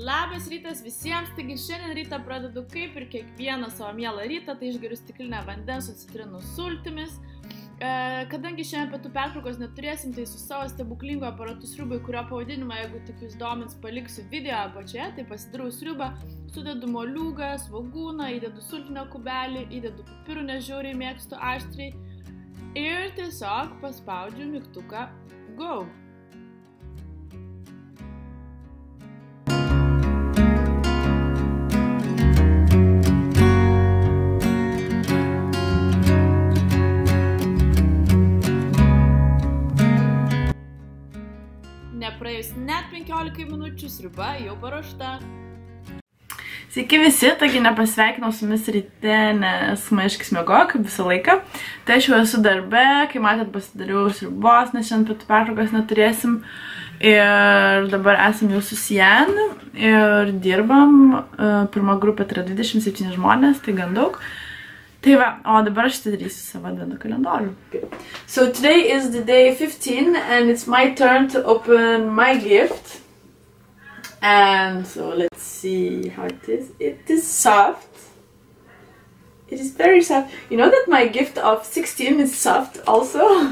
Labas rytas visiems, taigi šiandien rytą pradedu kaip ir kiekvieną savo mielą rytą, tai išgeriu stiklinę vandens su citrinų sultimis. Kadangi šiandien pietų pertraukos neturėsim, tai su savo stebuklingu aparatu sriubai, kurio pavadinimą, jeigu tik jūs domins, paliksiu video apačioje, tai pasidarau sriubą, sudedu moliūgą, svogūną, įdedu sultinio kubelį, įdedu pipirų, nes žiauriai mėgstu aštriai ir tiesiog paspaudžiu mygtuką Go. Nepraėjus net 15 minučių sriuba jau paruošta. Sveiki visi, taigi nepasveikinau su jumis ryte, nes Maiškis miegojo kaip visą laiką. Tai aš jau esu darbe, kai matėt pasidariau sriubos, nes šiandien pietų pertraukos neturėsim. Ir dabar esam jau su Sian ir dirbam. Pirma grupė tai yra 27 žmonės, tai gan daug. Tai va, o dabar aš atidarysiu savo advento kalendorių. So today is the day 15 and it's my turn to open my gift. And so let's see how it is. It is soft. It is very soft. You know that my gift of 16 is soft also?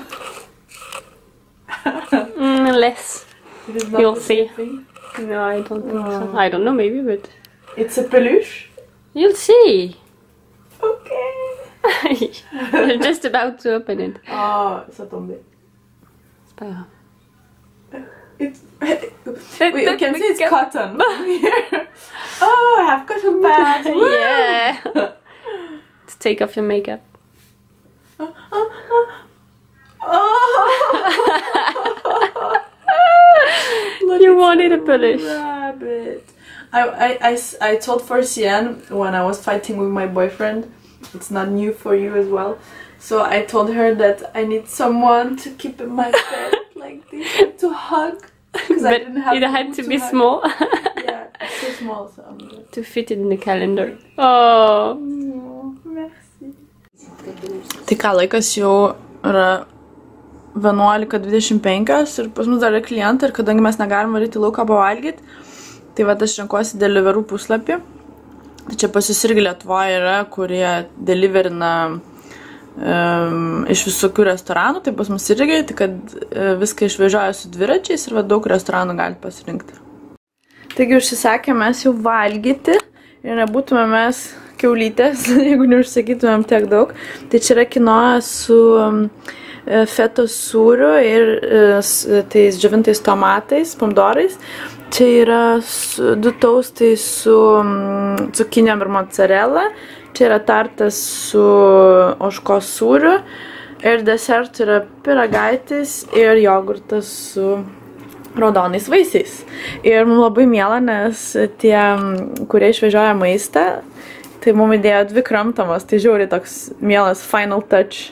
Less. It is not. You'll see. Thing. No, I don't think so. I don't know, maybe, but... It's a peluche? You'll see. Okay. I'm just about to open it. Oh, ça tombé. C'est pas grave. Wait, you can see it's cotton. Oh, I have cotton pads. Yeah. Let's take off your makeup. You wanted a peluche. Rabbit. I told for Sian when I was fighting with my boyfriend. It's not new for you as well. So I told her that I need someone to keep in my bed like this, to hug. But I didn't have it had to be hug. small. Yeah, it's so small, so I'm good. To fit it in the calendar. Oh. Merci. Tai ką, laikas jau yra 11:25 ir pas mus dar yra klientai ir kadangi mes negalim varyti lauką pavalgyti, tai va aš renkuosi Deliveroo puslapį. Tai čia pas jūs irgi Lietuvoje yra, kurie deliverina iš visokių restoranų, tai pas mus irgi, tai kad viską išvežioja su dviračiais ir va daug restoranų galite pasirinkti. Taigi užsisakėm mes jau valgyti ir nebūtume mes kiaulytės, jeigu neužsakytumėm tiek daug. Tai čia yra kinoa su fetos sūriu ir tais džiovintais tomatais, pomidorais. Čia yra 2 taustai su cukinėm ir mozzarella. Čia yra tartas su ožkos sūriu. Ir desertų yra pyragaitis ir jogurtas su raudonais vaisiais. Ir mums labai miela, nes tie, kurie išvežioja maistą, tai mums įdėjo 2 kramtomas. Tai žiauriai toks mielas final touch.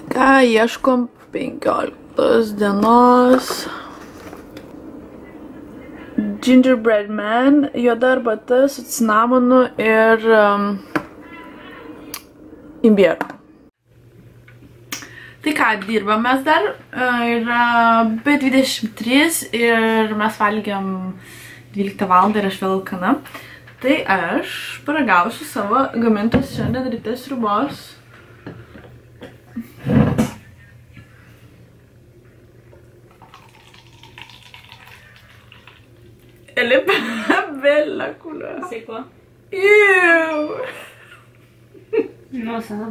Ką ieškom 15 dienos. Gingerbread man, juoda arbata su cinamonu ir imbieru. Tai ką, dirbam mes dar, yra B23 ir mes valgiam 12 valandą ir aš vėl alkana. Tai aš paragausiu savo gamintos šiandien ryte sriubos. Elle est pas belle la couleur. C'est quoi? Ew. Non, ça va.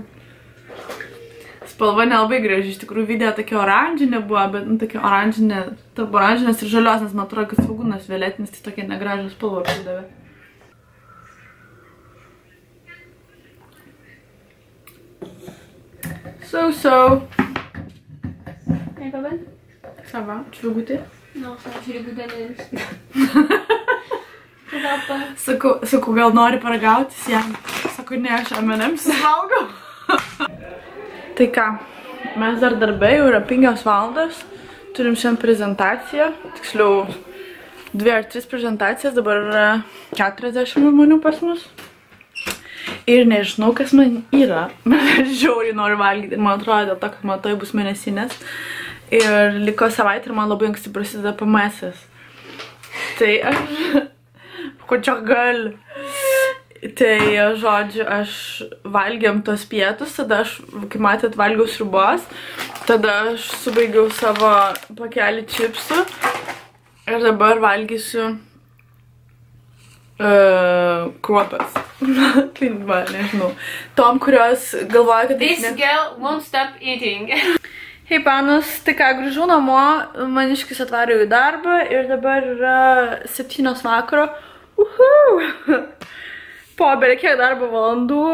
Spalva nelabai graži, iš tikrųjų video tokia oranžinė buvo, bet tokia oranžinė, tarp oranžinės ir žalios, nes man atrodo, kad svogūnas violetinis, tai tokia negražią spalvą pridavė. So. Elle est pas bonne? Ça va, tu veux goûter? Non, ça va, j'ai le goût d'ananas. Sakau, gal nori paragauti, Sian. Sakau, ne, aš M&M's valgau. Tai ką, mes dar darbe, jau yra 5 valandas. Turim šiandien prezentaciją, tiksliau 2 ar 3 prezentacijas, dabar yra 40 žmonių pas mus. Ir nežinau, kas man yra. Žiauriai noriu valgyti. Man atrodo, dėl to, kad man toj bus mėnesinės. Ir liko savaitė ir man labai anksti prasideda PMS-as. Tai aš... Ko čia gal? Tai, žodžiu, aš valgiam tos pietus, tada aš, kaip matėt, valgiau sriubos. Tada aš subaigiau savo pakelį čipsų. Ir dabar valgysiu kruopas. Tai va, nežinau. Tom, kurios galvoja, kad... This girl won't stop eating. Hei, panas, tai ką, grįžau namo, maniškis atvarė į darbą ir dabar yra 7 vakaro. Po beveik kiek darbo valandų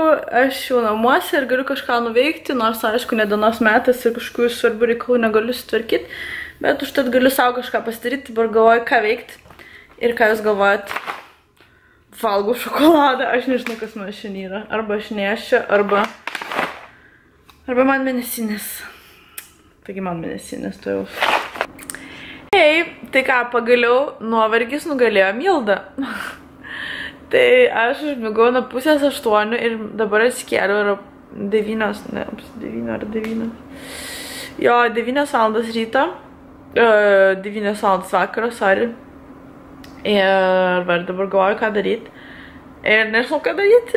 aš jau namuose ir galiu kažką nuveikti, nors, aišku, ne dienos metas ir kažkokių svarbių reikalų negaliu sutvarkyti, bet užtat galiu savo kažką pasidaryti, dabar galvoju, ką veikti. Ir ką jūs galvojat? Valgau šokoladą, aš nežinau, kas man šiandien yra. Arba aš nešia, arba man mėnesinės. Taigi man mėnesinės, tu jau. Hei, tai ką, pagaliau nuovargis nugalėjo Mildą. Tai aš užmigau nuo 7:30 ir dabar atsikėliau ir 9, ne, 9 ar 9. Jo, 9 valandas ryto, 9 valandas vakaro, sorry. Ir dabar galvoju, ką daryti. Ir nežinau, ką daryti.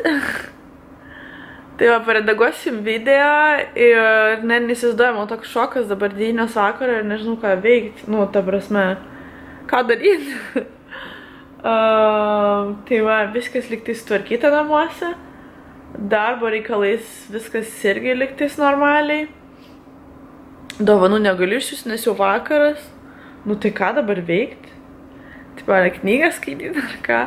Tai va, paredaguosiu video ir nesizduoju, man toks šokas, dabar 9 vakaro ir nežinau, ką veikti. Nu, ta prasme, ką daryti. Tai va, viskas lygtais tvarkyta namuose. Darbo reikalais viskas irgi lygtais normaliai. Dovanų negaliu išsiųsti, nes jau vakaras. Nu tai ką dabar veikti? Tai man knygą skaityti ar ką?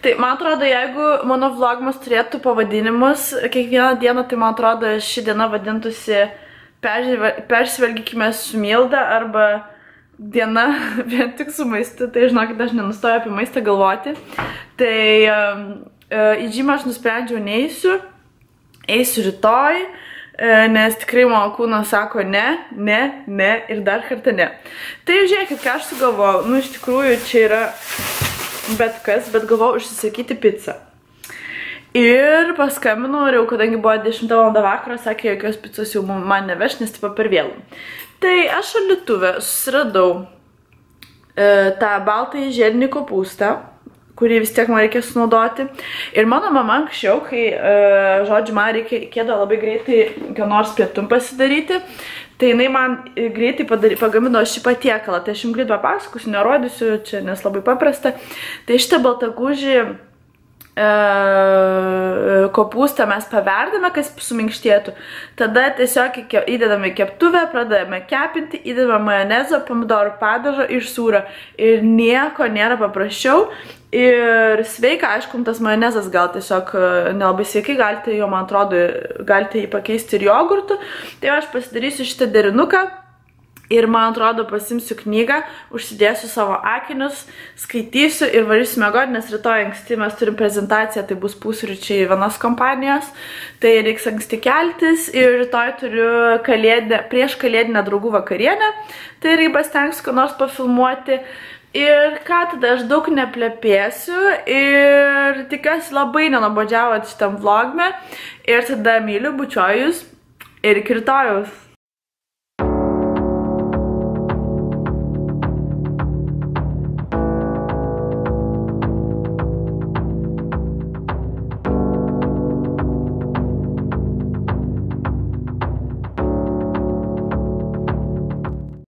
Tai man atrodo, jeigu mano vlogmas turėtų pavadinimus kiekvieną dieną, tai man atrodo, ši diena vadintųsi Persvelgykime su Milda arba diena vien tik su maistu. Tai žinokit, aš nenustoju apie maistą galvoti. Tai į džymą aš nusprendžiau neisiu. Eisiu rytoj, nes tikrai mano kūnas sako ne ir dar kartą ne. Tai žiūrėkit, ką aš sugalvojau. Nu, iš tikrųjų, čia yra bet kas, bet galvojau užsisakyti pizzą. Ir paskambinau, ir jau kadangi buvo 10 val. Vakaro, sakė, jokios pizzos jau man neveš, nes tipo per vėlų. Tai aš šaldytuve susiradau tą baltąjį žiedinį kopūstą, kurį vis tiek man reikia sunaudoti. Ir mano mama anksčiau, kai, žodžiu, man reikėdavo labai greitai ką nors pietum pasidaryti, tai jinai man greitai pagamino šį patiekalą. Tai aš jums greit papasakosiu, nerodysiu čia, nes labai paprasta. Tai šitą baltagūžį kopūstą mes paverdame, kas suminkštėtų. Tada tiesiog įdedame keptuvę, pradedame kepinti, įdedame majonezo, pomidorų padažo ir sūrio. Ir nieko nėra paprasčiau. Ir sveika, aišku, tas majonezas gal tiesiog nelabai sveikai, galite jo, man atrodo, galite jį pakeisti ir jogurtu. Tai aš pasidarysiu šitą derinuką. Ir, man atrodo, pasimsiu knygą, užsidėsiu savo akinius, skaitysiu ir varysiu miegoti, nes rytoj anksti mes turim prezentaciją, tai bus pusryčiai vienos kompanijos. Tai reiks anksti keltis ir rytoj turiu prieš kalėdinę draugų vakarienę. Tai irgi pasitengsiu, ką nors pafilmuoti. Ir ką tada, aš daug neplepėsiu ir tikiuosi labai nenubodžiavot šitam vlogme. Ir tada myliu, bučiuoju jūs ir iki rytojaus.